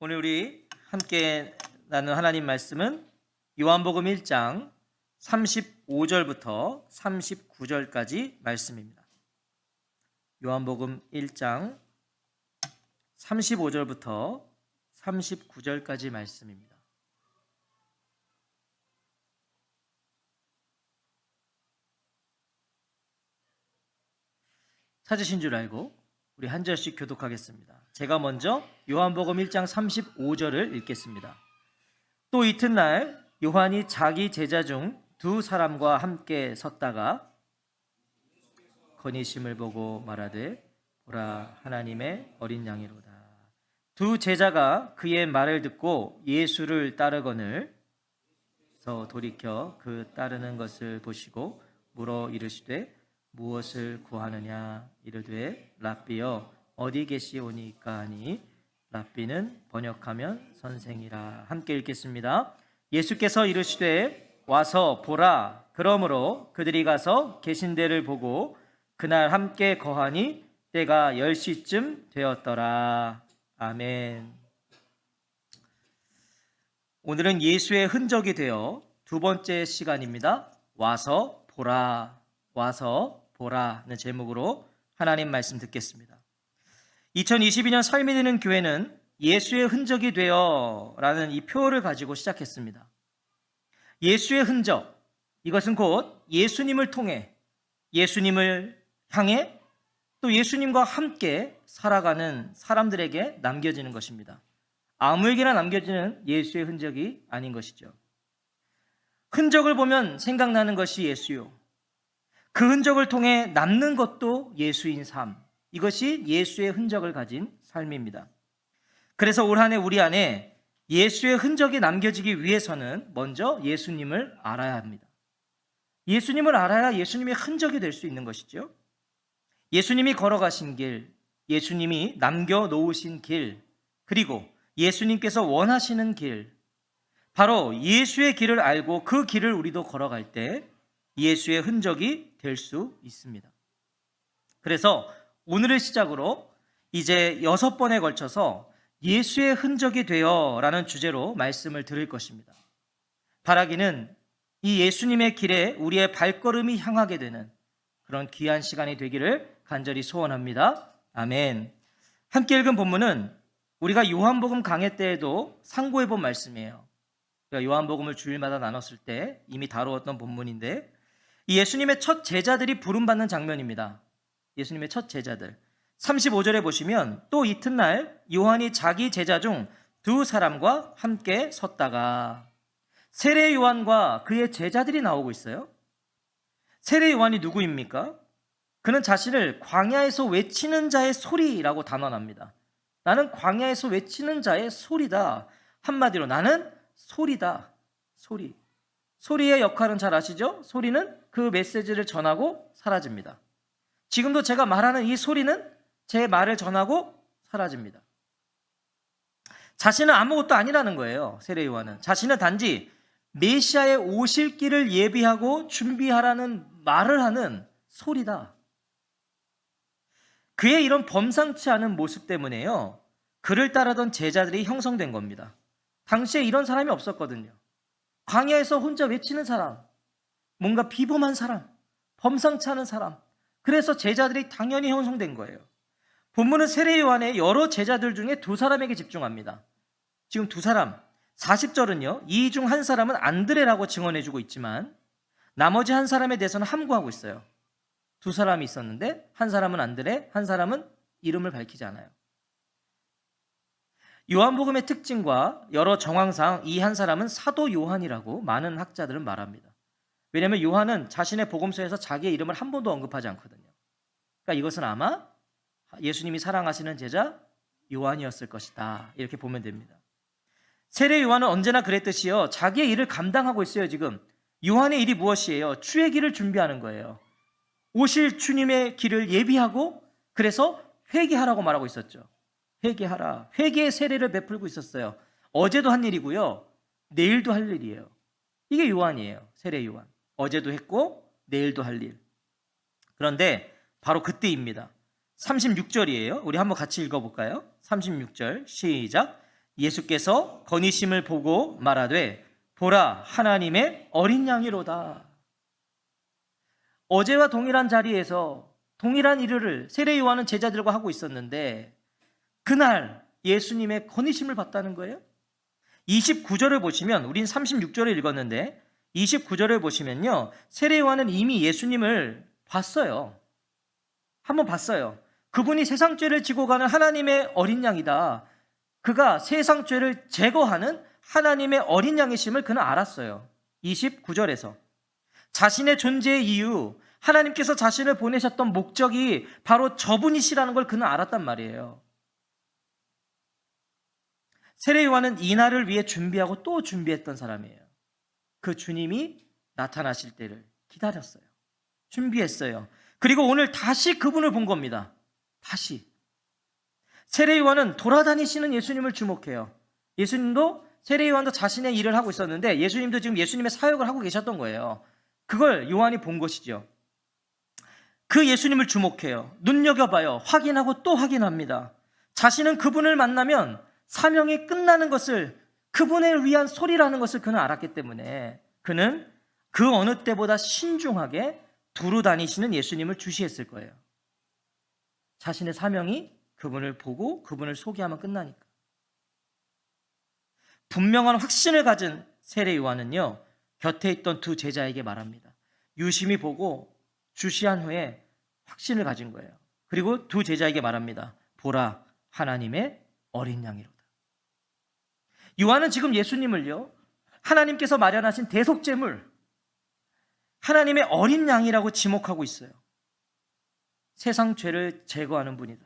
오늘 우리 함께 나눈 하나님 말씀은 요한복음 1장 35절부터 39절까지 말씀입니다. 요한복음 1장 35절부터 39절까지 말씀입니다. 찾으신 줄 알고 우리 한 절씩 교독하겠습니다. 제가 먼저 요한복음 1장 35절을 읽겠습니다. 또 이튿날 요한이 자기 제자 중 두 사람과 함께 섰다가 건의심을 보고 말하되 보라 하나님의 어린 양이로다. 두 제자가 그의 말을 듣고 예수를 따르거늘 돌이켜 그 따르는 것을 보시고 물어 이르시되 무엇을 구하느냐 이르되 랍비여 어디 계시오니까 하니 랍비는 번역하면 선생이라. 함께 읽겠습니다. 예수께서 이르시되 와서 보라. 그러므로 그들이 가서 계신 데를 보고 그날 함께 거하니 때가 10시쯤 되었더라. 아멘. 오늘은 예수의 흔적이 되어 두 번째 시간입니다. 와서 보라. 와서 보라는 제목으로 하나님 말씀 듣겠습니다. 2022년 삶이 되는 교회는 예수의 흔적이 되어 라는 이 표어를 가지고 시작했습니다. 예수의 흔적, 이것은 곧 예수님을 통해 예수님을 향해 또 예수님과 함께 살아가는 사람들에게 남겨지는 것입니다. 아무에게나 남겨지는 예수의 흔적이 아닌 것이죠. 흔적을 보면 생각나는 것이 예수요, 그 흔적을 통해 남는 것도 예수인 삶, 이것이 예수의 흔적을 가진 삶입니다. 그래서 올 한 해 우리 안에 예수의 흔적이 남겨지기 위해서는 먼저 예수님을 알아야 합니다. 예수님을 알아야 예수님의 흔적이 될 수 있는 것이죠. 예수님이 걸어가신 길, 예수님이 남겨놓으신 길, 그리고 예수님께서 원하시는 길, 바로 예수의 길을 알고 그 길을 우리도 걸어갈 때 예수의 흔적이 될 수 있습니다. 그래서 오늘을 시작으로 이제 6번에 걸쳐서 예수의 흔적이 되어 라는 주제로 말씀을 드릴 것입니다. 바라기는 이 예수님의 길에 우리의 발걸음이 향하게 되는 그런 귀한 시간이 되기를 간절히 소원합니다. 아멘. 함께 읽은 본문은 우리가 요한복음 강해 때에도 상고해 본 말씀이에요. 요한복음을 주일마다 나눴을 때 이미 다루었던 본문인데, 이 예수님의 첫 제자들이 부름받는 장면입니다. 예수님의 첫 제자들. 35절에 보시면 또 이튿날 요한이 자기 제자 중 두 사람과 함께 섰다가, 세례 요한과 그의 제자들이 나오고 있어요. 세례 요한이 누구입니까? 그는 자신을 광야에서 외치는 자의 소리라고 단언합니다. 나는 광야에서 외치는 자의 소리다. 한마디로 나는 소리다. 소리. 소리의 역할은 잘 아시죠? 소리는 그 메시지를 전하고 사라집니다. 지금도 제가 말하는 이 소리는 제 말을 전하고 사라집니다. 자신은 아무것도 아니라는 거예요. 세례 요한은 자신은 단지 메시아의 오실 길을 예비하고 준비하라는 말을 하는 소리다. 그의 이런 범상치 않은 모습 때문에요, 그를 따르던 제자들이 형성된 겁니다. 당시에 이런 사람이 없었거든요. 광야에서 혼자 외치는 사람, 뭔가 비범한 사람, 범상치 않은 사람, 그래서 제자들이 당연히 형성된 거예요. 본문은 세례 요한의 여러 제자들 중에 두 사람에게 집중합니다. 지금 두 사람, 40절은요 이 중 한 사람은 안드레라고 증언해주고 있지만 나머지 한 사람에 대해서는 함구하고 있어요. 두 사람이 있었는데 한 사람은 안드레, 한 사람은 이름을 밝히지 않아요. 요한복음의 특징과 여러 정황상 이 한 사람은 사도 요한이라고 많은 학자들은 말합니다. 왜냐하면 요한은 자신의 복음서에서 자기의 이름을 한 번도 언급하지 않거든요. 그러니까 이것은 아마 예수님이 사랑하시는 제자 요한이었을 것이다, 이렇게 보면 됩니다. 세례 요한은 언제나 그랬듯이요, 자기의 일을 감당하고 있어요. 지금 요한의 일이 무엇이에요? 주의 길을 준비하는 거예요. 오실 주님의 길을 예비하고, 그래서 회개하라고 말하고 있었죠. 회개하라. 회개의 세례를 베풀고 있었어요. 어제도 한 일이고요, 내일도 할 일이에요. 이게 요한이에요. 세례 요한. 어제도 했고 내일도 할 일. 그런데 바로 그때입니다. 36절이에요. 우리 한번 같이 읽어볼까요? 36절 시작. 예수께서 건의심을 보고 말하되 보라 하나님의 어린 양이로다. 어제와 동일한 자리에서 동일한 일을 세례 요한은 제자들과 하고 있었는데 그날 예수님의 건의심을 받다는 거예요. 29절을 보시면, 우린 36절을 읽었는데 29절을 보시면요, 세례 요한은 이미 예수님을 봤어요. 한번 봤어요. 그분이 세상 죄를 지고 가는 하나님의 어린 양이다. 그가 세상 죄를 제거하는 하나님의 어린 양이심을 그는 알았어요. 29절에서 자신의 존재의 이유, 하나님께서 자신을 보내셨던 목적이 바로 저분이시라는 걸 그는 알았단 말이에요. 세례 요한은 이날을 위해 준비하고 또 준비했던 사람이에요. 그 주님이 나타나실 때를 기다렸어요. 준비했어요. 그리고 오늘 다시 그분을 본 겁니다. 다시. 세례 요한은 돌아다니시는 예수님을 주목해요. 예수님도, 세례 요한도 자신의 일을 하고 있었는데 예수님도 지금 예수님의 사역을 하고 계셨던 거예요. 그걸 요한이 본 것이죠. 그 예수님을 주목해요. 눈여겨봐요. 확인하고 또 확인합니다. 자신은 그분을 만나면 사명이 끝나는 것을, 그분을 위한 소리라는 것을 그는 알았기 때문에 그는 그 어느 때보다 신중하게 두루 다니시는 예수님을 주시했을 거예요. 자신의 사명이 그분을 보고 그분을 소개하면 끝나니까. 분명한 확신을 가진 세례 요한은요, 곁에 있던 두 제자에게 말합니다. 유심히 보고 주시한 후에 확신을 가진 거예요. 그리고 두 제자에게 말합니다. 보라, 하나님의 어린 양이로다. 요한은 지금 예수님을요, 하나님께서 마련하신 대속제물, 하나님의 어린 양이라고 지목하고 있어요. 세상 죄를 제거하는 분이다.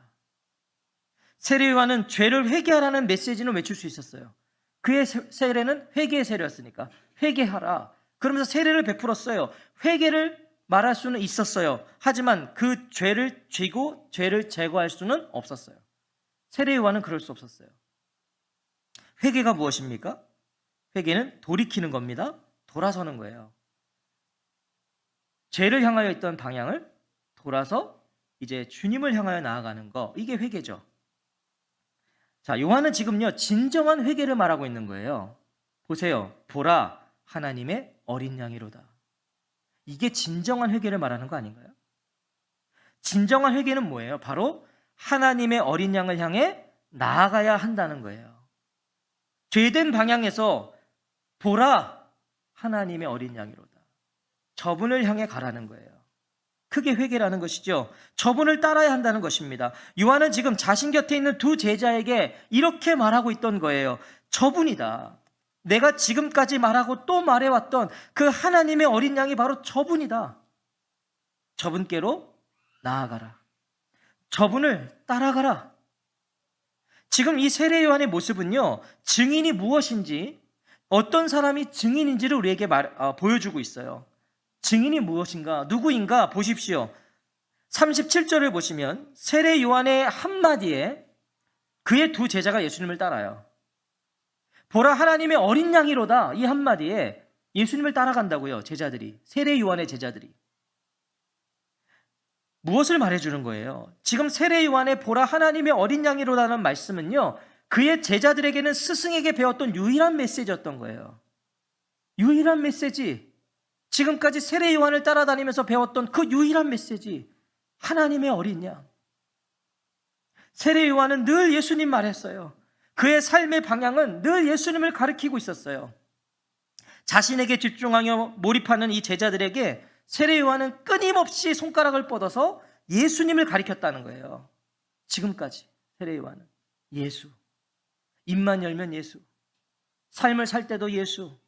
세례 요한은 죄를 회개하라는 메시지는 외칠 수 있었어요. 그의 세례는 회개의 세례였으니까 회개하라. 그러면서 세례를 베풀었어요. 회개를 말할 수는 있었어요. 하지만 그 죄를 쥐고 죄를 제거할 수는 없었어요. 세례 요한은 그럴 수 없었어요. 회개가 무엇입니까? 회개는 돌이키는 겁니다. 돌아서는 거예요. 죄를 향하여 있던 방향을 돌아서 이제 주님을 향하여 나아가는 거, 이게 회개죠. 자, 요한은 지금요, 진정한 회개를 말하고 있는 거예요. 보세요. 보라, 하나님의 어린 양이로다. 이게 진정한 회개를 말하는 거 아닌가요? 진정한 회개는 뭐예요? 바로 하나님의 어린 양을 향해 나아가야 한다는 거예요. 죄된 방향에서 보라, 하나님의 어린 양이로다. 저분을 향해 가라는 거예요. 그게 회개라는 것이죠. 저분을 따라야 한다는 것입니다. 요한은 지금 자신 곁에 있는 두 제자에게 이렇게 말하고 있던 거예요. 저분이다. 내가 지금까지 말하고 또 말해왔던 그 하나님의 어린 양이 바로 저분이다. 저분께로 나아가라. 저분을 따라가라. 지금 이 세례 요한의 모습은요, 증인이 무엇인지, 어떤 사람이 증인인지를 우리에게 보여주고 있어요. 증인이 무엇인가, 누구인가 보십시오. 37절을 보시면 세례 요한의 한마디에 그의 두 제자가 예수님을 따라요. 보라, 하나님의 어린 양이로다. 이 한마디에 예수님을 따라간다고요. 제자들이, 세례 요한의 제자들이. 무엇을 말해주는 거예요? 지금 세례 요한의 보라, 하나님의 어린 양이로다는 말씀은요, 그의 제자들에게는 스승에게 배웠던 유일한 메시지였던 거예요. 유일한 메시지. 지금까지 세례 요한을 따라다니면서 배웠던 그 유일한 메시지, 하나님의 어린 양. 세례 요한은 늘 예수님 말했어요. 그의 삶의 방향은 늘 예수님을 가리키고 있었어요. 자신에게 집중하여 몰입하는 이 제자들에게 세례 요한은 끊임없이 손가락을 뻗어서 예수님을 가리켰다는 거예요. 지금까지 세례 요한은 예수. 입만 열면 예수. 삶을 살 때도 예수.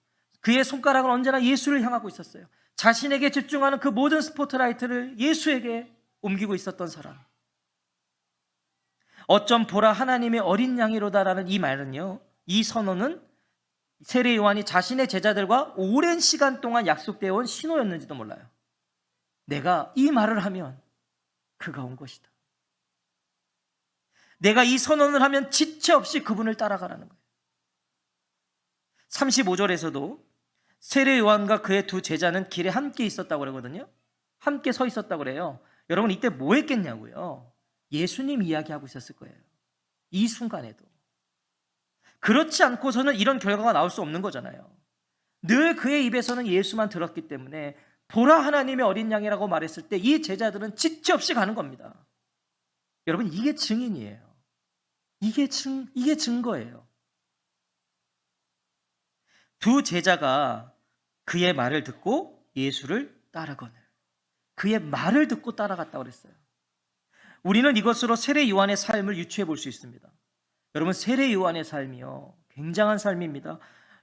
그의 손가락은 언제나 예수를 향하고 있었어요. 자신에게 집중하는 그 모든 스포트라이트를 예수에게 옮기고 있었던 사람. 어쩜 보라, 하나님의 어린 양이로다라는 이 말은요, 이 선언은 세례 요한이 자신의 제자들과 오랜 시간 동안 약속되어 온 신호였는지도 몰라요. 내가 이 말을 하면 그가 온 것이다. 내가 이 선언을 하면 지체 없이 그분을 따라가라는 거예요. 35절에서도 세례 요한과 그의 두 제자는 길에 함께 있었다고 그러거든요. 함께 서 있었다고 그래요. 여러분, 이때 뭐 했겠냐고요? 예수님 이야기하고 있었을 거예요. 이 순간에도. 그렇지 않고서는 이런 결과가 나올 수 없는 거잖아요. 늘 그의 입에서는 예수만 들었기 때문에 보라 하나님의 어린 양이라고 말했을 때 이 제자들은 지체 없이 가는 겁니다. 여러분, 이게 증인이에요. 이게 증거예요. 두 제자가 그의 말을 듣고 예수를 따르거늘. 그의 말을 듣고 따라갔다고 그랬어요. 우리는 이것으로 세례 요한의 삶을 유추해 볼 수 있습니다. 여러분, 세례 요한의 삶이요, 굉장한 삶입니다.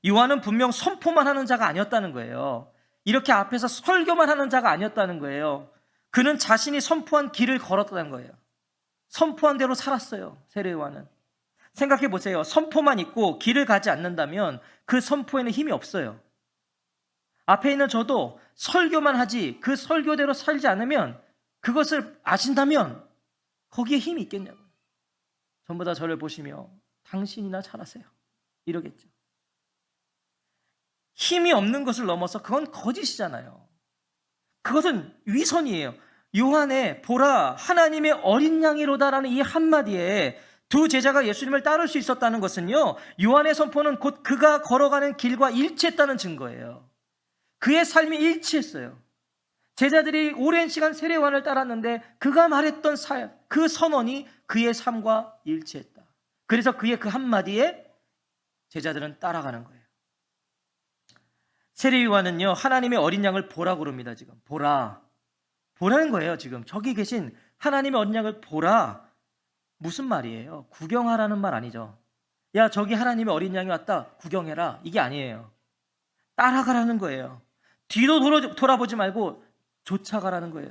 요한은 분명 선포만 하는 자가 아니었다는 거예요. 이렇게 앞에서 설교만 하는 자가 아니었다는 거예요. 그는 자신이 선포한 길을 걸었다는 거예요. 선포한 대로 살았어요. 세례 요한은. 생각해 보세요. 선포만 있고 길을 가지 않는다면 그 선포에는 힘이 없어요. 앞에 있는 저도 설교만 하지 그 설교대로 살지 않으면, 그것을 아신다면 거기에 힘이 있겠냐고요. 전부 다 저를 보시며 당신이나 잘하세요, 이러겠죠. 힘이 없는 것을 넘어서 그건 거짓이잖아요. 그것은 위선이에요. 요한의 보라 하나님의 어린 양이로다라는 이 한마디에 두 제자가 예수님을 따를 수 있었다는 것은요, 요한의 선포는 곧 그가 걸어가는 길과 일치했다는 증거예요. 그의 삶이 일치했어요. 제자들이 오랜 시간 세례 요한을 따랐는데 그가 말했던 그 선언이 그의 삶과 일치했다. 그래서 그의 그 한마디에 제자들은 따라가는 거예요. 세례 요한은요, 하나님의 어린 양을 보라고 그럽니다. 지금 보라는 거예요. 지금 저기 계신 하나님의 어린 양을 보라. 무슨 말이에요? 구경하라는 말 아니죠. 야, 저기 하나님의 어린 양이 왔다, 구경해라, 이게 아니에요. 따라가라는 거예요. 뒤도 돌아보지 말고 쫓아가라는 거예요.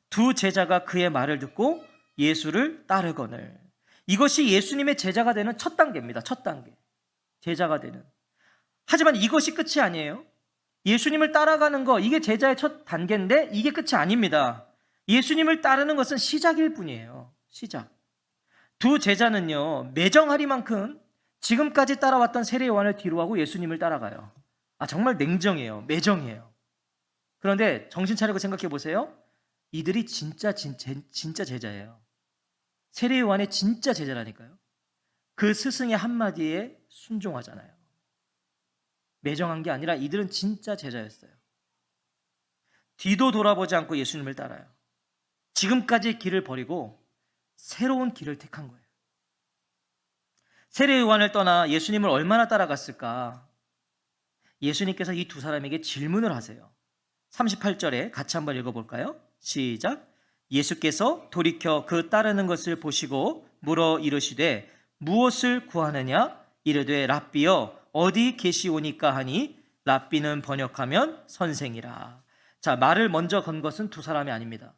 두 제자가 그의 말을 듣고 예수를 따르거늘. 이것이 예수님의 제자가 되는 첫 단계입니다. 첫 단계. 제자가 되는. 하지만 이것이 끝이 아니에요. 예수님을 따라가는 거, 이게 제자의 첫 단계인데 이게 끝이 아닙니다. 예수님을 따르는 것은 시작일 뿐이에요. 시작. 두 제자는요, 매정하리만큼 지금까지 따라왔던 세례 요한을 뒤로하고 예수님을 따라가요. 정말 냉정해요. 매정해요. 그런데 정신 차리고 생각해 보세요. 이들이 진짜 제자예요. 세례 요한의 진짜 제자라니까요. 그 스승의 한마디에 순종하잖아요. 매정한 게 아니라 이들은 진짜 제자였어요. 뒤도 돌아보지 않고 예수님을 따라요. 지금까지의 길을 버리고 새로운 길을 택한 거예요. 세례 요한을 떠나 예수님을 얼마나 따라갔을까? 예수님께서 이 두 사람에게 질문을 하세요. 38절에 같이 한번 읽어볼까요? 시작. 예수께서 돌이켜 그 따르는 것을 보시고 물어 이르시되 무엇을 구하느냐? 이르되 랍비여 어디 계시오니까 하니, 랍비는 번역하면 선생이라. 자, 말을 먼저 건 것은 두 사람이 아닙니다.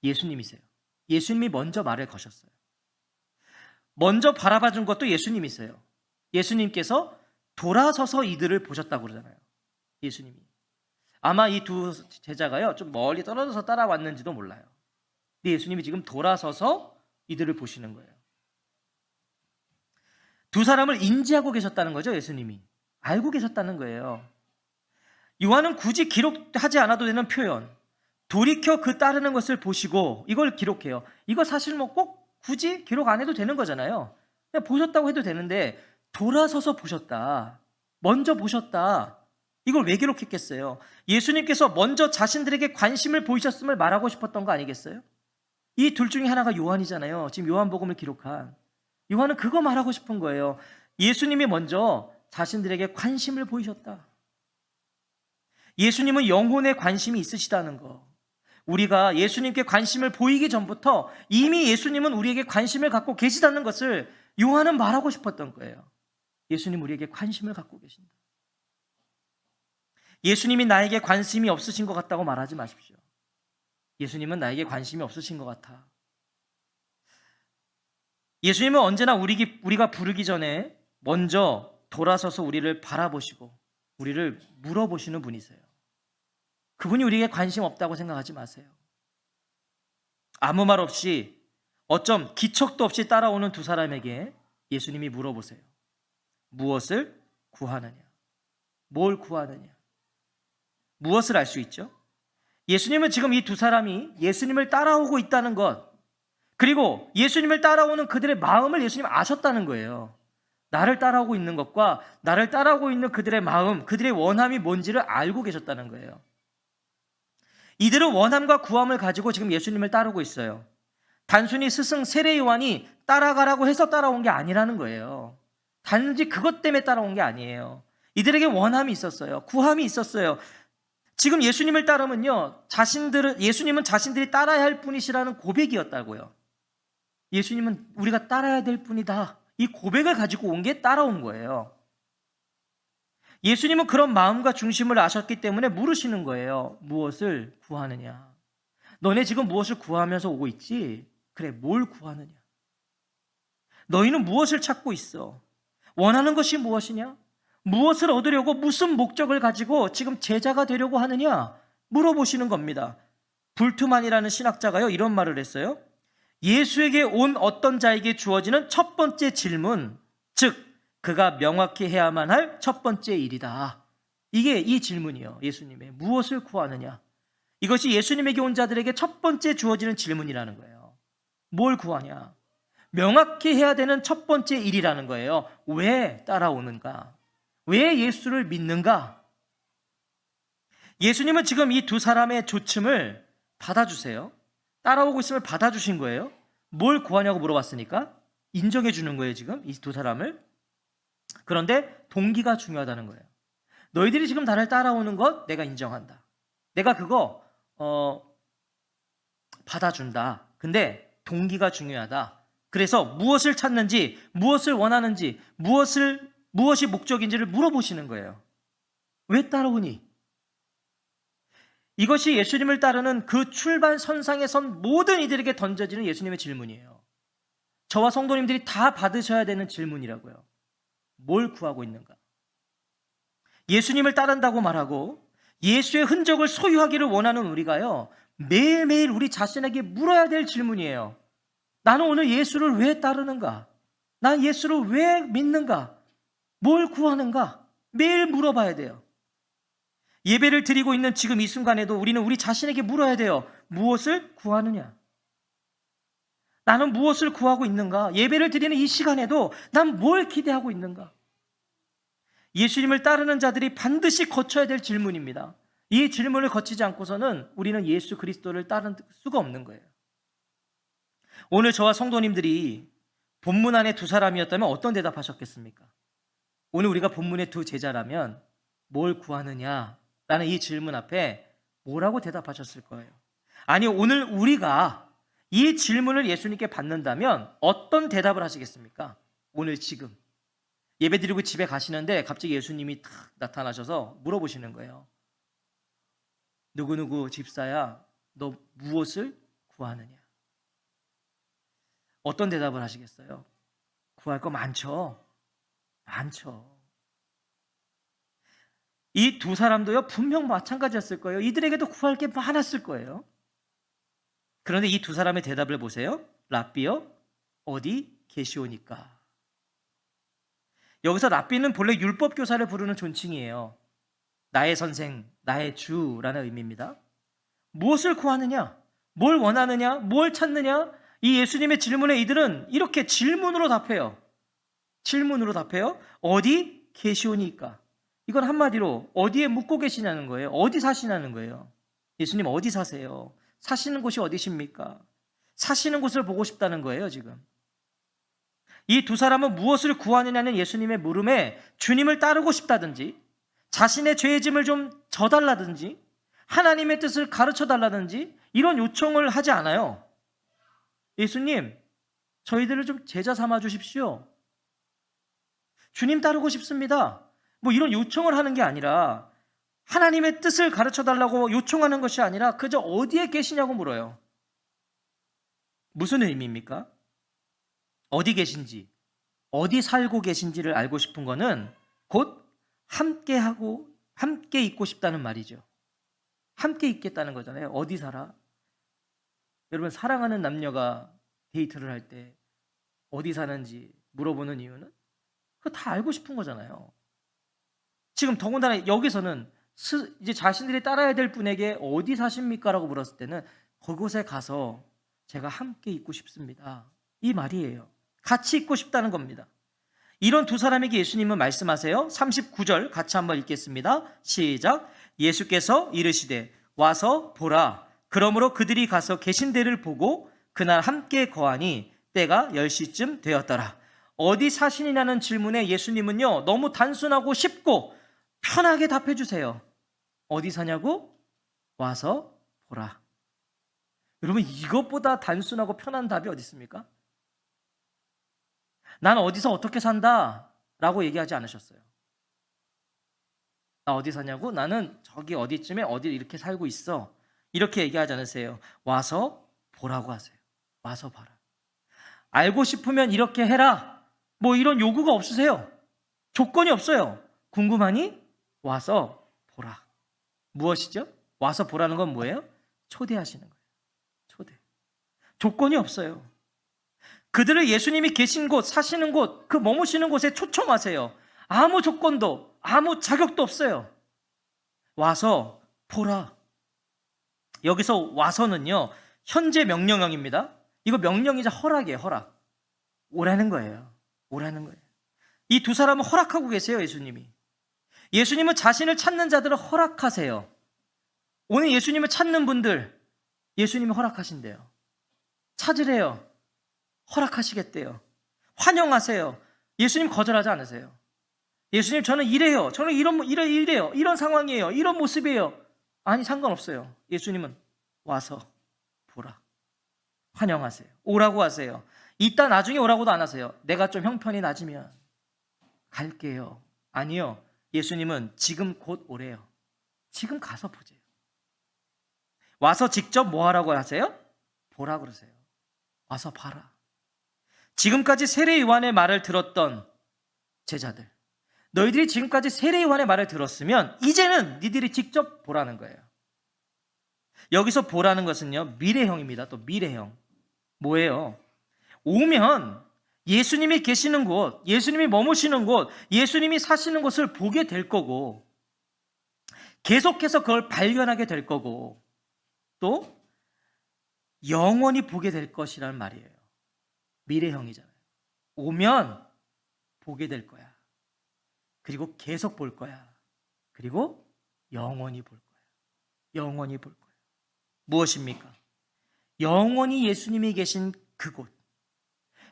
예수님이세요. 예수님이 먼저 말을 거셨어요. 먼저 바라봐 준 것도 예수님이세요. 예수님께서 돌아서서 이들을 보셨다고 그러잖아요. 예수님이. 아마 이 두 제자가요, 좀 멀리 떨어져서 따라왔는지도 몰라요. 근데 예수님이 지금 돌아서서 이들을 보시는 거예요. 두 사람을 인지하고 계셨다는 거죠. 예수님이 알고 계셨다는 거예요. 요한은 굳이 기록하지 않아도 되는 표현, 돌이켜 그 따르는 것을 보시고, 이걸 기록해요. 이거 사실 뭐 꼭 굳이 기록 안 해도 되는 거잖아요. 그냥 보셨다고 해도 되는데 돌아서서 보셨다, 먼저 보셨다, 이걸 왜 기록했겠어요? 예수님께서 먼저 자신들에게 관심을 보이셨음을 말하고 싶었던 거 아니겠어요? 이 둘 중에 하나가 요한이잖아요. 지금 요한복음을 기록한 요한은 그거 말하고 싶은 거예요. 예수님이 먼저 자신들에게 관심을 보이셨다. 예수님은 영혼에 관심이 있으시다는 거. 우리가 예수님께 관심을 보이기 전부터 이미 예수님은 우리에게 관심을 갖고 계시다는 것을 요한은 말하고 싶었던 거예요. 예수님 우리에게 관심을 갖고 계신다. 예수님이 나에게 관심이 없으신 것 같다고 말하지 마십시오. 예수님은 나에게 관심이 없으신 것 같아. 예수님은 언제나 우리가 부르기 전에 먼저 돌아서서 우리를 바라보시고 우리를 물어보시는 분이세요. 그분이 우리에게 관심 없다고 생각하지 마세요. 아무 말 없이, 어쩜 기척도 없이 따라오는 두 사람에게 예수님이 물어보세요. 무엇을 구하느냐? 뭘 구하느냐? 무엇을 알 수 있죠? 예수님은 지금 이 두 사람이 예수님을 따라오고 있다는 것, 그리고 예수님을 따라오는 그들의 마음을 예수님 아셨다는 거예요. 나를 따라오고 있는 것과 나를 따라오고 있는 그들의 마음, 그들의 원함이 뭔지를 알고 계셨다는 거예요. 이들은 원함과 구함을 가지고 지금 예수님을 따르고 있어요. 단순히 스승 세례 요한이 따라가라고 해서 따라온 게 아니라는 거예요. 단지 그것 때문에 따라온 게 아니에요. 이들에게 원함이 있었어요. 구함이 있었어요. 지금 예수님을 따르면요, 예수님은 자신들이 따라야 할 분이시라는 고백이었다고요. 예수님은 우리가 따라야 될 분이다. 이 고백을 가지고 온 게 따라온 거예요. 예수님은 그런 마음과 중심을 아셨기 때문에 물으시는 거예요. 무엇을 구하느냐? 너네 지금 무엇을 구하면서 오고 있지? 그래, 뭘 구하느냐? 너희는 무엇을 찾고 있어? 원하는 것이 무엇이냐? 무엇을 얻으려고 무슨 목적을 가지고 지금 제자가 되려고 하느냐? 물어보시는 겁니다. 불투만이라는 신학자가요, 이런 말을 했어요. 예수에게 온 어떤 자에게 주어지는 첫 번째 질문, 즉 그가 명확히 해야만 할 첫 번째 일이다. 이게 이 질문이에요. 예수님의 무엇을 구하느냐? 이것이 예수님에게 온 자들에게 첫 번째 주어지는 질문이라는 거예요. 뭘 구하냐? 명확히 해야 되는 첫 번째 일이라는 거예요. 왜 따라오는가? 왜 예수를 믿는가? 예수님은 지금 이 두 사람의 조침을 받아주세요. 따라오고 있음을 받아주신 거예요. 뭘 구하냐고 물어봤으니까 인정해 주는 거예요. 지금 이 두 사람을. 그런데 동기가 중요하다는 거예요. 너희들이 지금 나를 따라오는 것 내가 인정한다. 내가 그거 받아준다. 근데 동기가 중요하다. 그래서 무엇을 찾는지, 무엇을 원하는지, 무엇이 목적인지를 물어보시는 거예요. 왜 따라오니? 이것이 예수님을 따르는 그 출발선상에 선 모든 이들에게 던져지는 예수님의 질문이에요. 저와 성도님들이 다 받으셔야 되는 질문이라고요. 뭘 구하고 있는가? 예수님을 따른다고 말하고 예수의 흔적을 소유하기를 원하는 우리가요, 매일매일 우리 자신에게 물어야 될 질문이에요. 나는 오늘 예수를 왜 따르는가? 난 예수를 왜 믿는가? 뭘 구하는가? 매일 물어봐야 돼요. 예배를 드리고 있는 지금 이 순간에도 우리는 우리 자신에게 물어야 돼요. 무엇을 구하느냐? 나는 무엇을 구하고 있는가? 예배를 드리는 이 시간에도 난 뭘 기대하고 있는가? 예수님을 따르는 자들이 반드시 거쳐야 될 질문입니다. 이 질문을 거치지 않고서는 우리는 예수 그리스도를 따를 수가 없는 거예요. 오늘 저와 성도님들이 본문 안에 두 사람이었다면 어떤 대답하셨겠습니까? 오늘 우리가 본문의 두 제자라면 뭘 구하느냐? 라는 이 질문 앞에 뭐라고 대답하셨을 거예요? 아니, 오늘 우리가 이 질문을 예수님께 받는다면 어떤 대답을 하시겠습니까? 오늘 지금 예배드리고 집에 가시는데 갑자기 예수님이 탁 나타나셔서 물어보시는 거예요. 누구누구 집사야, 너 무엇을 구하느냐? 어떤 대답을 하시겠어요? 구할 거 많죠? 많죠. 이 두 사람도요, 분명 마찬가지였을 거예요. 이들에게도 구할 게 많았을 거예요. 그런데 이 두 사람의 대답을 보세요. 랍비여, 어디 계시오니까? 여기서 랍비는 본래 율법 교사를 부르는 존칭이에요. 나의 선생, 나의 주라는 의미입니다. 무엇을 구하느냐? 뭘 원하느냐? 뭘 찾느냐? 이 예수님의 질문에 이들은 이렇게 질문으로 답해요. 질문으로 답해요. 어디 계시오니까? 이건 한마디로 어디에 묵고 계시냐는 거예요. 어디 사시냐는 거예요. 예수님 어디 사세요? 사시는 곳이 어디십니까? 사시는 곳을 보고 싶다는 거예요, 지금. 이 두 사람은 무엇을 구하느냐는 예수님의 물음에 주님을 따르고 싶다든지, 자신의 죄의 짐을 좀 져달라든지, 하나님의 뜻을 가르쳐 달라든지 이런 요청을 하지 않아요. 예수님, 저희들을 좀 제자 삼아 주십시오. 주님 따르고 싶습니다. 뭐 이런 요청을 하는 게 아니라, 하나님의 뜻을 가르쳐 달라고 요청하는 것이 아니라 그저 어디에 계시냐고 물어요. 무슨 의미입니까? 어디 계신지, 어디 살고 계신지를 알고 싶은 거는 곧 함께 있고 싶다는 말이죠. 함께 있겠다는 거잖아요. 어디 살아? 여러분, 사랑하는 남녀가 데이트를 할 때 어디 사는지 물어보는 이유는 그거 다 알고 싶은 거잖아요. 지금 더군다나 여기서는 이제 자신들이 따라야 될 분에게 어디 사십니까? 라고 물었을 때는 그곳에 가서 제가 함께 있고 싶습니다. 이 말이에요. 같이 있고 싶다는 겁니다. 이런 두 사람에게 예수님은 말씀하세요. 39절 같이 한번 읽겠습니다. 시작. 예수께서 이르시되 와서 보라. 그러므로 그들이 가서 계신 데를 보고 그날 함께 거하니 때가 10시쯤 되었더라. 어디 사시느냐는 질문에 예수님은요, 너무 단순하고 쉽고 편하게 답해 주세요. 어디 사냐고? 와서 보라. 여러분, 이것보다 단순하고 편한 답이 어디 있습니까? 난 어디서 어떻게 산다 라고 얘기하지 않으셨어요. 나 어디 사냐고? 나는 저기 어디쯤에 어디 이렇게 살고 있어. 이렇게 얘기하지 않으세요. 와서 보라고 하세요. 와서 봐라. 알고 싶으면 이렇게 해라. 뭐 이런 요구가 없으세요. 조건이 없어요. 궁금하니? 와서 보라. 무엇이죠? 와서 보라는 건 뭐예요? 초대하시는 거예요. 초대. 조건이 없어요. 그들을 예수님이 계신 곳, 사시는 곳, 그 머무시는 곳에 초청하세요. 아무 조건도, 아무 자격도 없어요. 와서 보라. 여기서 와서는요, 현재 명령형입니다. 이거 명령이자 허락이에요, 허락. 오라는 거예요. 오라는 거예요. 이 두 사람은 허락하고 계세요, 예수님이. 예수님은 자신을 찾는 자들을 허락하세요. 오늘 예수님을 찾는 분들, 예수님이 허락하신대요. 찾으래요. 허락하시겠대요. 환영하세요. 예수님 거절하지 않으세요. 예수님, 저는 이래요. 저는 이래요. 이런 상황이에요. 이런 모습이에요. 아니, 상관없어요. 예수님은 와서 보라. 환영하세요. 오라고 하세요. 이따 나중에 오라고도 안 하세요. 내가 좀 형편이 낮으면 갈게요. 아니요. 예수님은 지금 곧 오래요. 지금 가서 보세요. 와서 직접 뭐 하라고 하세요? 보라 그러세요. 와서 봐라. 지금까지 세례 요한의 말을 들었던 제자들, 너희들이 지금까지 세례 요한의 말을 들었으면 이제는 니들이 직접 보라는 거예요. 여기서 보라는 것은요, 미래형입니다. 또 미래형. 뭐예요? 오면 예수님이 계시는 곳, 예수님이 머무시는 곳, 예수님이 사시는 곳을 보게 될 거고, 계속해서 그걸 발견하게 될 거고, 또 영원히 보게 될 것이라는 말이에요. 미래형이잖아요. 오면 보게 될 거야. 그리고 계속 볼 거야. 그리고 영원히 볼 거야. 영원히 볼 거야. 무엇입니까? 영원히 예수님이 계신 그곳,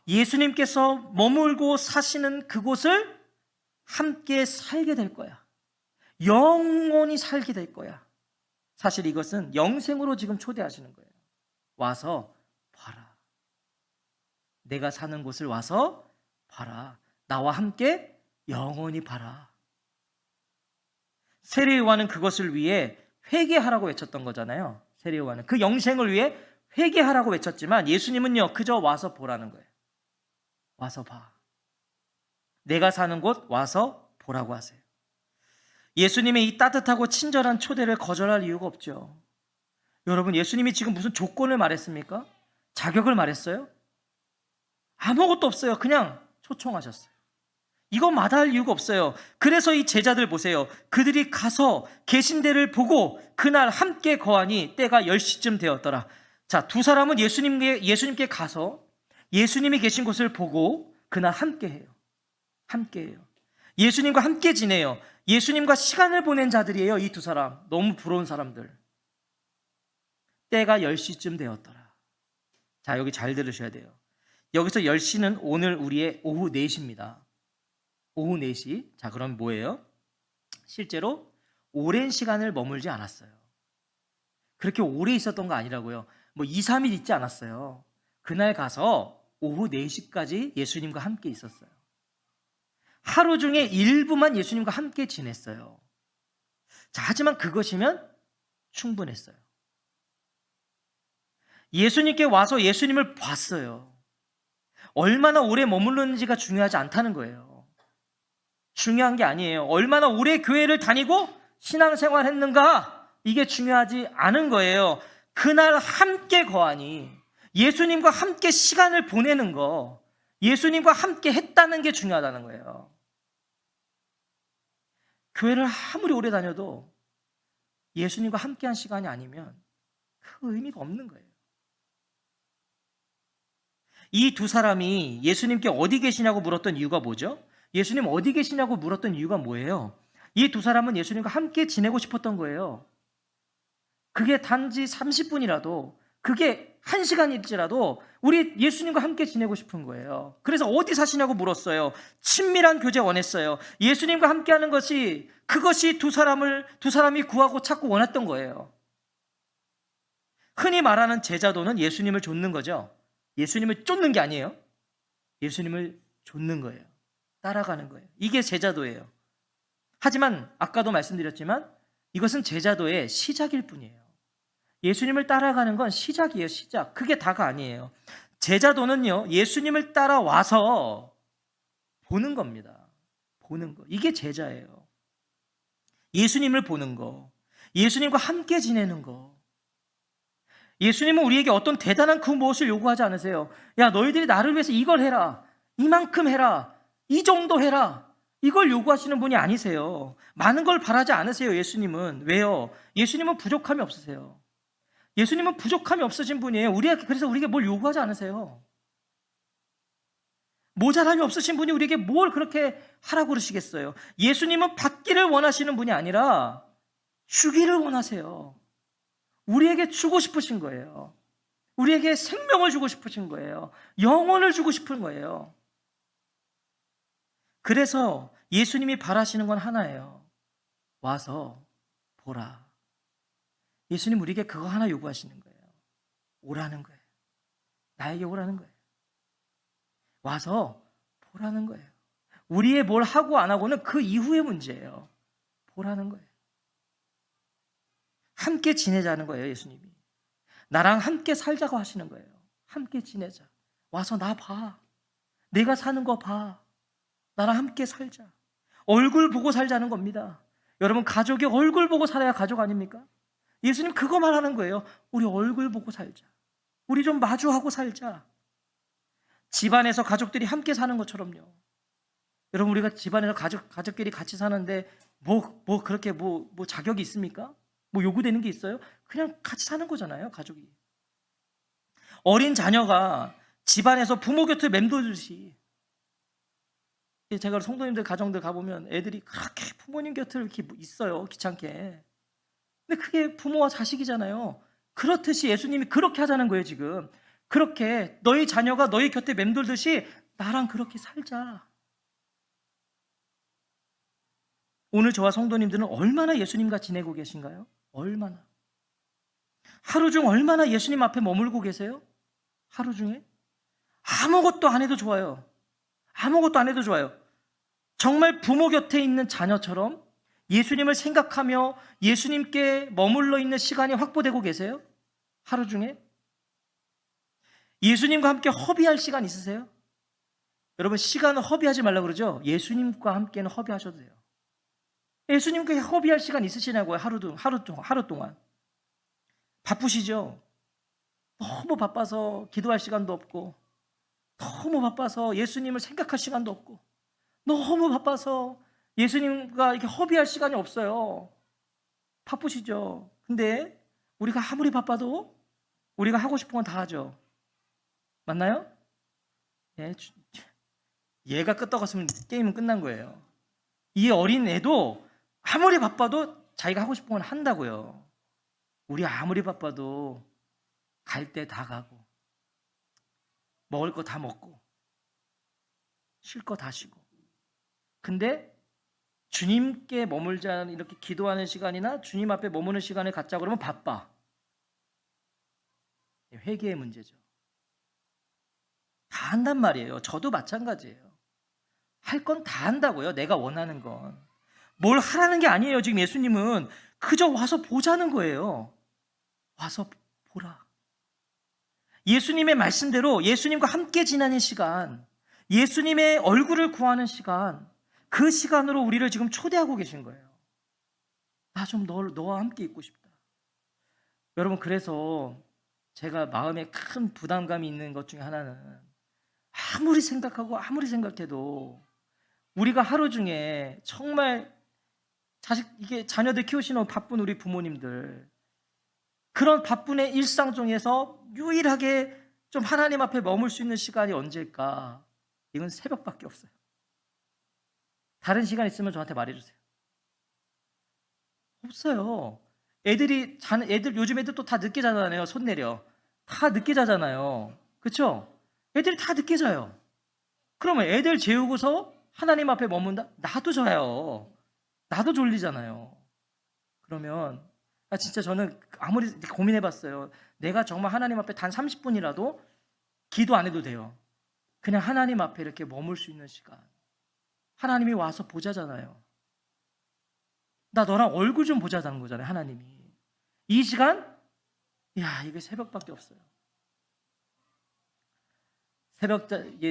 예수님께서 머물고 사시는 그곳을 함께 살게 될 거야. 영원히 살게 될 거야. 사실 이것은 영생으로 지금 초대하시는 거예요. 와서 봐라. 내가 사는 곳을 와서 봐라. 나와 함께 영원히 봐라. 세례 요한은 그것을 위해 회개하라고 외쳤던 거잖아요. 세례 요한은 그 영생을 위해 회개하라고 외쳤지만 예수님은요, 그저 와서 보라는 거예요. 와서 봐. 내가 사는 곳 와서 보라고 하세요. 예수님의 이 따뜻하고 친절한 초대를 거절할 이유가 없죠. 여러분, 예수님이 지금 무슨 조건을 말했습니까? 자격을 말했어요? 아무것도 없어요. 그냥 초청하셨어요. 이거 마다할 이유가 없어요. 그래서 이 제자들 보세요. 그들이 가서 계신 데를 보고 그날 함께 거하니 때가 10시쯤 되었더라. 자, 두 사람은 예수님께 가서 예수님이 계신 곳을 보고 그날 함께 해요. 함께 해요. 예수님과 함께 지내요. 예수님과 시간을 보낸 자들이에요. 이 두 사람. 너무 부러운 사람들. 때가 10시쯤 되었더라. 자, 여기 잘 들으셔야 돼요. 여기서 10시는 오늘 우리의 오후 4시입니다. 오후 4시. 자, 그럼 뭐예요? 실제로 오랜 시간을 머물지 않았어요. 그렇게 오래 있었던 거 아니라고요. 뭐 2, 3일 있지 않았어요. 그날 가서 오후 4시까지 예수님과 함께 있었어요. 하루 중에 일부만 예수님과 함께 지냈어요. 자, 하지만 그것이면 충분했어요. 예수님께 와서 예수님을 봤어요. 얼마나 오래 머물렀는지가 중요하지 않다는 거예요. 중요한 게 아니에요. 얼마나 오래 교회를 다니고 신앙생활 했는가, 이게 중요하지 않은 거예요. 그날 함께 거하니, 예수님과 함께 시간을 보내는 거, 예수님과 함께 했다는 게 중요하다는 거예요. 교회를 아무리 오래 다녀도 예수님과 함께한 시간이 아니면 그 의미가 없는 거예요. 이 두 사람이 예수님께 어디 계시냐고 물었던 이유가 뭐죠? 예수님 어디 계시냐고 물었던 이유가 뭐예요? 이 두 사람은 예수님과 함께 지내고 싶었던 거예요. 그게 단지 30분이라도, 그게 1시간일지라도 우리 예수님과 함께 지내고 싶은 거예요. 그래서 어디 사시냐고 물었어요. 친밀한 교제 원했어요. 예수님과 함께하는 것이, 그것이 두 사람이 구하고 찾고 원했던 거예요. 흔히 말하는 제자도는 예수님을 좇는 거죠. 예수님을 쫓는 게 아니에요. 예수님을 좇는 거예요. 따라가는 거예요. 이게 제자도예요. 하지만 아까도 말씀드렸지만 이것은 제자도의 시작일 뿐이에요. 예수님을 따라가는 건 시작이에요. 시작. 그게 다가 아니에요. 제자도는요, 예수님을 따라와서 보는 겁니다. 보는 거. 이게 제자예요. 예수님을 보는 거. 예수님과 함께 지내는 거. 예수님은 우리에게 어떤 대단한 그 무엇을 요구하지 않으세요. 야, 너희들이 나를 위해서 이걸 해라. 이만큼 해라. 이 정도 해라. 이걸 요구하시는 분이 아니세요. 많은 걸 바라지 않으세요. 예수님은. 왜요? 예수님은 부족함이 없으세요. 예수님은 부족함이 없으신 분이에요. 그래서 우리에게 뭘 요구하지 않으세요. 모자람이 없으신 분이 우리에게 뭘 그렇게 하라고 그러시겠어요. 예수님은 받기를 원하시는 분이 아니라 주기를 원하세요. 우리에게 주고 싶으신 거예요. 우리에게 생명을 주고 싶으신 거예요. 영혼을 주고 싶은 거예요. 그래서 예수님이 바라시는 건 하나예요. 와서 보라. 예수님 우리에게 그거 하나 요구하시는 거예요. 오라는 거예요. 나에게 오라는 거예요. 와서 보라는 거예요. 우리의 뭘 하고 안 하고는 그 이후의 문제예요. 보라는 거예요. 함께 지내자는 거예요. 예수님이. 나랑 함께 살자고 하시는 거예요. 함께 지내자. 와서 나 봐. 내가 사는 거 봐. 나랑 함께 살자. 얼굴 보고 살자는 겁니다. 여러분, 가족이 얼굴 보고 살아야 가족 아닙니까? 예수님 그거 말하는 거예요. 우리 얼굴 보고 살자. 우리 좀 마주하고 살자. 집안에서 가족들이 함께 사는 것처럼요. 여러분, 우리가 집안에서 가족끼리 같이 사는데 그렇게 자격이 있습니까? 뭐 요구되는 게 있어요? 그냥 같이 사는 거잖아요, 가족이. 어린 자녀가 집안에서 부모 곁을 맴돌듯이, 제가 성도님들 가정들 가보면 애들이 그렇게 부모님 곁을 이렇게 있어요, 귀찮게. 근데 그게 부모와 자식이잖아요. 그렇듯이 예수님이 그렇게 하자는 거예요, 지금. 그렇게 너희 자녀가 너희 곁에 맴돌듯이 나랑 그렇게 살자. 오늘 저와 성도님들은 얼마나 예수님과 지내고 계신가요? 얼마나? 하루 중 얼마나 예수님 앞에 머물고 계세요? 하루 중에? 아무것도 안 해도 좋아요. 아무것도 안 해도 좋아요. 정말 부모 곁에 있는 자녀처럼 예수님을 생각하며 예수님께 머물러 있는 시간이 확보되고 계세요? 하루 중에? 예수님과 함께 허비할 시간 있으세요? 여러분, 시간을 허비하지 말라고 그러죠? 예수님과 함께는 허비하셔도 돼요. 예수님과 허비할 시간 있으시냐고요? 하루 동안. 바쁘시죠? 너무 바빠서 기도할 시간도 없고, 너무 바빠서 예수님을 생각할 시간도 없고, 너무 바빠서 예수님과 이렇게 허비할 시간이 없어요. 바쁘시죠? 근데 우리가 아무리 바빠도 우리가 하고 싶은 건 다 하죠. 맞나요? 얘가 끄떡었으면 게임은 끝난 거예요. 이 어린 애도 아무리 바빠도 자기가 하고 싶은 건 한다고요. 우리 아무리 바빠도 갈 때 다 가고, 먹을 거 다 먹고, 쉴 거 다 쉬고. 근데 주님께 머물자는, 이렇게 기도하는 시간이나 주님 앞에 머무는 시간을 갖자 그러면 바빠. 회개의 문제죠. 다 한단 말이에요. 저도 마찬가지예요. 할 건 다 한다고요. 내가 원하는 건. 뭘 하라는 게 아니에요. 지금 예수님은 그저 와서 보자는 거예요. 와서 보라. 예수님의 말씀대로 예수님과 함께 지내는 시간, 예수님의 얼굴을 구하는 시간, 그 시간으로 우리를 지금 초대하고 계신 거예요. 나 좀 너와 함께 있고 싶다. 여러분, 그래서 제가 마음에 큰 부담감이 있는 것 중에 하나는, 아무리 생각하고 아무리 생각해도 우리가 하루 중에 정말 자녀들 키우시는 바쁜 우리 부모님들, 그런 바쁜의 일상 중에서 유일하게 좀 하나님 앞에 머물 수 있는 시간이 언제일까? 이건 새벽밖에 없어요. 다른 시간 있으면 저한테 말해주세요. 없어요. 애들 요즘 애들 또 다 늦게 자잖아요. 손 내려. 다 늦게 자잖아요. 그렇죠? 애들이 다 늦게 자요. 그러면 애들 재우고서 하나님 앞에 머문다? 나도 자요. 나도 졸리잖아요. 그러면 진짜 저는 아무리 고민해봤어요. 내가 정말 하나님 앞에 단 30분이라도 기도 안 해도 돼요. 그냥 하나님 앞에 이렇게 머물 수 있는 시간. 하나님이 와서 보자잖아요. 나 너랑 얼굴 좀 보자는 거잖아요. 하나님이. 이 시간? 야, 이게 새벽밖에 없어요.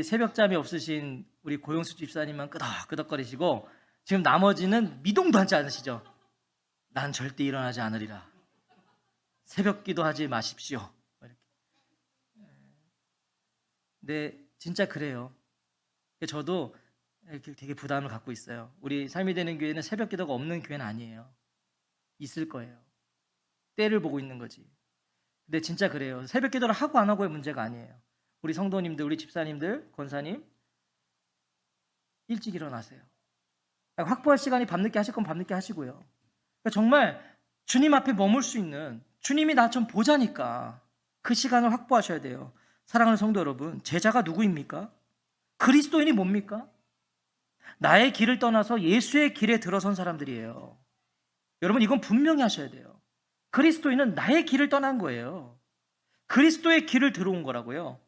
새벽잠이 없으신 우리 고용수 집사님만 끄덕끄덕거리시고 지금 나머지는 미동도 하지 않으시죠? 난 절대 일어나지 않으리라. 새벽 기도하지 마십시오. 이렇게. 네, 진짜 그래요. 저도 이렇게 되게 부담을 갖고 있어요. 우리 삶이 되는 교회는 새벽 기도가 없는 교회는 아니에요. 있을 거예요. 때를 보고 있는 거지. 근데 진짜 그래요. 새벽 기도를 하고 안 하고의 문제가 아니에요. 우리 성도님들, 우리 집사님들, 권사님 일찍 일어나세요. 확보할 시간이 밤늦게 하실 건 밤늦게 하시고요. 그러니까 정말 주님 앞에 머물 수 있는, 주님이 나 좀 보자니까 그 시간을 확보하셔야 돼요. 사랑하는 성도 여러분, 제자가 누구입니까? 그리스도인이 뭡니까? 나의 길을 떠나서 예수의 길에 들어선 사람들이에요. 여러분, 이건 분명히 하셔야 돼요. 그리스도인은 나의 길을 떠난 거예요. 그리스도의 길을 들어온 거라고요.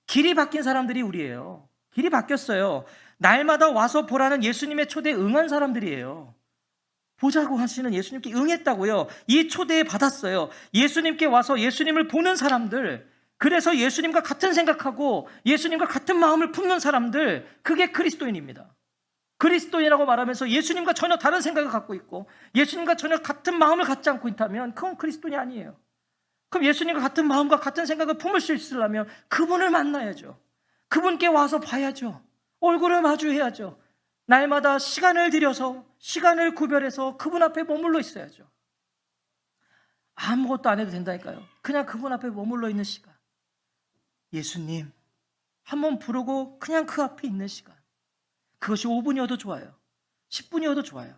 길이 바뀐 사람들이 우리예요. 길이 바뀌었어요. 날마다 와서 보라는 예수님의 초대에 응한 사람들이에요. 보자고 하시는 예수님께 응했다고요. 이 초대에 받았어요. 예수님께 와서 예수님을 보는 사람들, 그래서 예수님과 같은 생각하고 예수님과 같은 마음을 품는 사람들, 그게 그리스도인입니다. 그리스도인이라고 말하면서 예수님과 전혀 다른 생각을 갖고 있고 예수님과 전혀 같은 마음을 갖지 않고 있다면 그건 그리스도인이 아니에요. 그럼 예수님과 같은 마음과 같은 생각을 품을 수 있으려면 그분을 만나야죠. 그분께 와서 봐야죠. 얼굴을 마주해야죠. 날마다 시간을 들여서, 시간을 구별해서 그분 앞에 머물러 있어야죠. 아무것도 안 해도 된다니까요. 그냥 그분 앞에 머물러 있는 시간. 예수님 한번 부르고 그냥 그 앞에 있는 시간. 그것이 5분이어도 좋아요. 10분이어도 좋아요.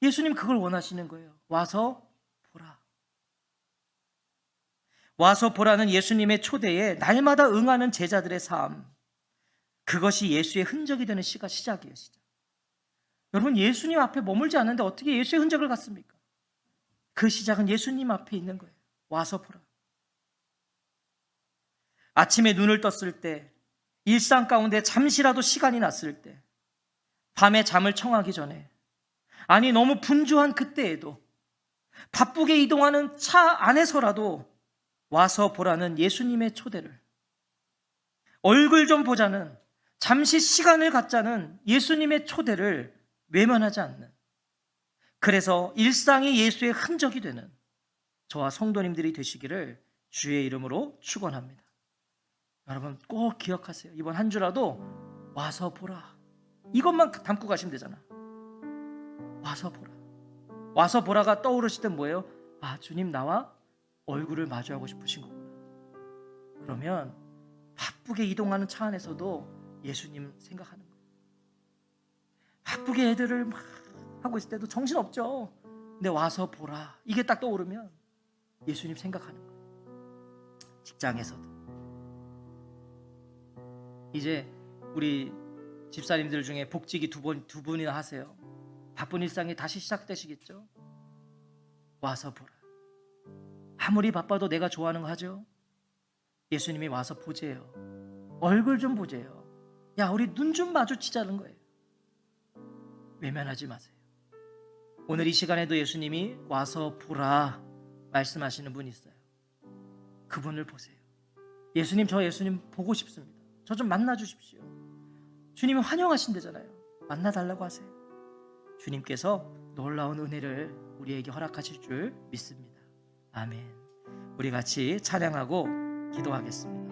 예수님 그걸 원하시는 거예요. 와서 보라. 와서 보라는 예수님의 초대에 날마다 응하는 제자들의 삶. 그것이 예수의 흔적이 되는 시작이에요. 시작. 여러분, 예수님 앞에 머물지 않는데 어떻게 예수의 흔적을 갖습니까? 그 시작은 예수님 앞에 있는 거예요. 와서 보라. 아침에 눈을 떴을 때, 일상 가운데 잠시라도 시간이 났을 때, 밤에 잠을 청하기 전에, 아니 너무 분주한 그때에도, 바쁘게 이동하는 차 안에서라도 와서 보라는 예수님의 초대를, 얼굴 좀 보자는, 잠시 시간을 갖자는 예수님의 초대를 외면하지 않는, 그래서 일상이 예수의 흔적이 되는 저와 성도님들이 되시기를 주의 이름으로 축원합니다. 여러분 꼭 기억하세요. 이번 한 주라도 와서 보라. 이것만 담고 가시면 되잖아. 와서 보라. 와서 보라가 떠오르실 땐 뭐예요? 아, 주님 나와 얼굴을 마주하고 싶으신 거구나. 그러면 바쁘게 이동하는 차 안에서도 예수님 생각하는 거예요. 바쁘게 애들을 막 하고 있을 때도 정신없죠. 근데 와서 보라. 이게 딱 떠오르면 예수님 생각하는 거예요. 직장에서도. 이제 우리 집사님들 중에 복직이 두 분이나 하세요. 바쁜 일상이 다시 시작되시겠죠? 와서 보라. 아무리 바빠도 내가 좋아하는 거 하죠? 예수님이 와서 보재요. 얼굴 좀 보재요. 야, 우리 눈 좀 마주치자는 거예요. 외면하지 마세요. 오늘 이 시간에도 예수님이 와서 보라 말씀하시는 분이 있어요. 그분을 보세요. 예수님, 저 예수님 보고 싶습니다. 저 좀 만나주십시오. 주님이 환영하신대잖아요. 만나달라고 하세요. 주님께서 놀라운 은혜를 우리에게 허락하실 줄 믿습니다. 아멘. 우리 같이 찬양하고 기도하겠습니다.